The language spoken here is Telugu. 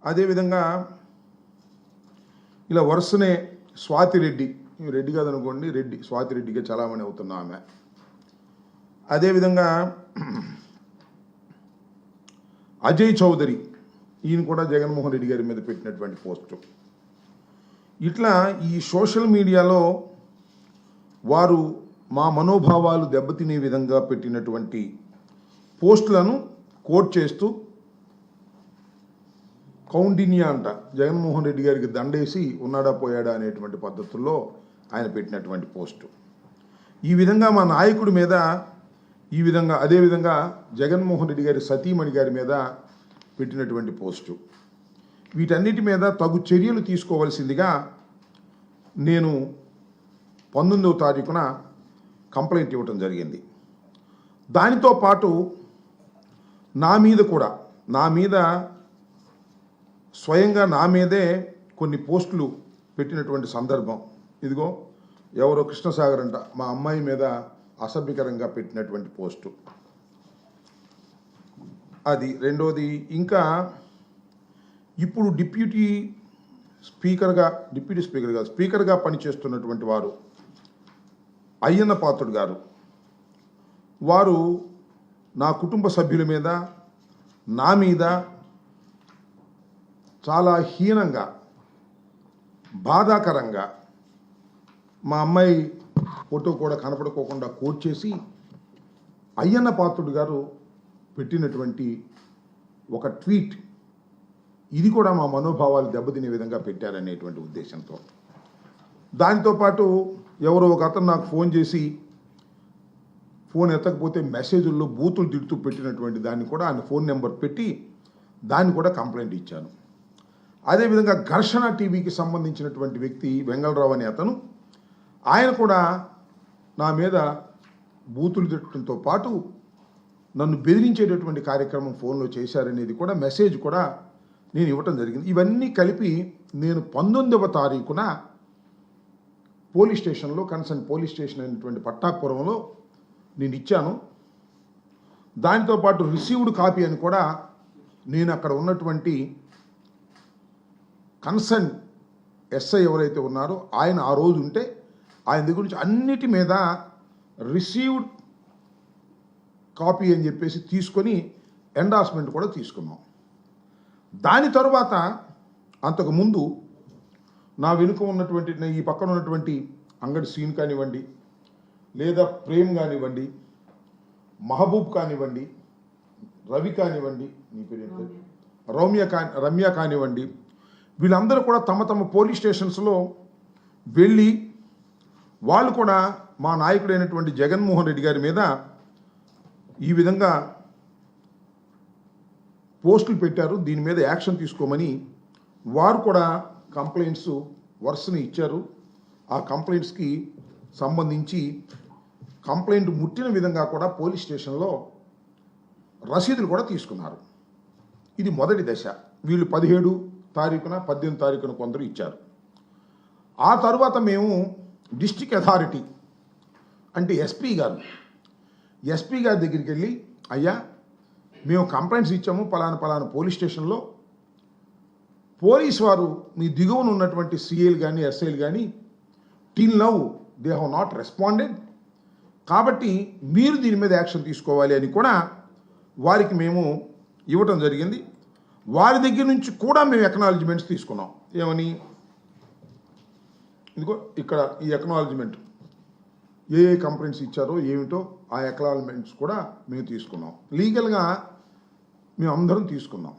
అదేవిధంగా ఇలా వరుసనే స్వాతి రెడ్డి, రెడ్డి కాదనుకోండి, రెడ్డి స్వాతి రెడ్డిగా చలామణి అవుతున్న ఆమె. అదేవిధంగా అజయ్ చౌదరి, ఈయన కూడా జగన్మోహన్ రెడ్డి గారి మీద పెట్టినటువంటి పోస్టు. ఇట్లా ఈ సోషల్ మీడియాలో వారు మా మనోభావాలు దెబ్బతినే విధంగా పెట్టినటువంటి పోస్టులను కోట్ చేస్తూ కౌండిన్యా అంట జగన్మోహన్ రెడ్డి గారికి దండేసి ఉన్నాడా పోయాడా అనేటువంటి పద్ధతుల్లో ఆయన పెట్టినటువంటి పోస్టు. ఈ విధంగా మా నాయకుడి మీద ఈ విధంగా, అదేవిధంగా జగన్మోహన్ రెడ్డి గారి సతీమణి గారి మీద పెట్టినటువంటి పోస్టు, వీటన్నిటి మీద తగు చర్యలు తీసుకోవాల్సిందిగా నేను 19వ తారీఖున కంప్లైంట్ ఇవ్వటం జరిగింది. దానితో పాటు నా మీద స్వయంగా నా మీదే కొన్ని పోస్టులు పెట్టినటువంటి సందర్భం. ఇదిగో ఎవరో కృష్ణసాగర్ అంట మా అమ్మాయి మీద అసభ్యకరంగా పెట్టినటువంటి పోస్టు అది. రెండోది, ఇంకా ఇప్పుడు డిప్యూటీ స్పీకర్గా పనిచేస్తున్నటువంటి వారు అయ్యన్న పాత్రుడు గారు, వారు నా కుటుంబ సభ్యుల మీద, నా మీద చాలా హీనంగా, బాధాకరంగా మా అమ్మాయి ఫోటో కూడా కనపడుకోకుండా కోట్ చేసి అయ్యన్న పాత్రుడు గారు పెట్టినటువంటి ఒక ట్వీట్, ఇది కూడా మా మనోభావాలు దెబ్బతినే విధంగా పెట్టారనేటువంటి ఉద్దేశంతో. దానితో పాటు ఎవరో ఒక అతను నాకు ఫోన్ చేసి ఫోన్ ఎత్తకపోతే మెసేజ్ల్లో బూతులు తిడుతూ పెట్టినటువంటి దాన్ని కూడా ఆయన ఫోన్ నెంబర్ పెట్టి దాన్ని కూడా కంప్లైంట్ ఇచ్చాను. అదేవిధంగా ఘర్షణ టీవీకి సంబంధించినటువంటి వ్యక్తి వెంగళరావు అనే అతను, ఆయన కూడా నా మీద బూతులు తిట్టడంతో పాటు నన్ను బెదిరించేటటువంటి కార్యక్రమం ఫోన్లో చేశారనేది కూడా మెసేజ్ కూడా నేను ఇవ్వటం జరిగింది. ఇవన్నీ కలిపి నేను 19వ తారీఖున పోలీస్ స్టేషన్లో, కన్సర్న్ పోలీస్ స్టేషన్ అయినటువంటి పట్టాపురంలో నేను ఇచ్చాను. దానితో పాటు రిసీవ్డ్ కాపీ అని కూడా నేను అక్కడ ఉన్నటువంటి కన్సర్న్ ఎస్ఐ ఎవరైతే ఉన్నారో ఆయన ఆ రోజు ఉంటే ఆయన దగ్గర నుంచి అన్నిటి మీద రిసీవ్డ్ కాపీ అని చెప్పేసి తీసుకొని ఎండార్స్మెంట్ కూడా తీసుకున్నాం. దాని తరువాత అంతకుముందు నా వెనుక ఉన్నటువంటి, ఈ పక్కన ఉన్నటువంటి అంగడి సీన్ కానివ్వండి, లేదా ప్రేమ్ కానివ్వండి, మహబూబ్ కానివ్వండి, రవి కానివ్వండి, నీ పేరు రమ్య కానివ్వండి, వీళ్ళందరూ కూడా తమ తమ పోలీస్ స్టేషన్స్లో వెళ్ళి వాళ్ళు కూడా మా నాయకుడైనటువంటి జగన్మోహన్ రెడ్డి గారి మీద ఈ విధంగా పోస్టులు పెట్టారు, దీని మీద యాక్షన్ తీసుకోమని వారు కూడా కంప్లైంట్స్ వరుసని ఇచ్చారు. ఆ కంప్లైంట్స్కి సంబంధించి కంప్లైంట్ ముట్టిన విధంగా కూడా పోలీస్ స్టేషన్లో రసీదులు కూడా తీసుకున్నారు. ఇది మొదటి దశ. వీళ్ళు 17 తారీఖున 18 తారీఖున కొందరు ఇచ్చారు. ఆ తర్వాత మేము డిస్ట్రిక్ట్ అథారిటీ అంటే ఎస్పీ గారి దగ్గరికి వెళ్ళి, అయ్యా మేము కంప్లైంట్స్ ఇచ్చాము పలానా పోలీస్ స్టేషన్లో, పోలీస్ వారు మీ దిగువన ఉన్నటువంటి సిఐలు కానీ ఎస్ఐలు కానీ till now they have not responded, కాబట్టి మీరు దీని మీద యాక్షన్ తీసుకోవాలి అని కూడా వారికి మేము ఇవ్వటం జరిగింది. వారి దగ్గర నుంచి కూడా మేము ఎక్నాలజ్మెంట్స్ తీసుకున్నాం. ఏమని, ఇదిగో ఇక్కడ ఈ ఎక్నాలజ్మెంట్ ఏ కంప్లైంట్స్ ఇచ్చారో ఏమిటో ఆ ఎక్నాలజ్మెంట్స్ కూడా మేము తీసుకున్నాం. లీగల్గా మేము అందరం తీసుకున్నాం.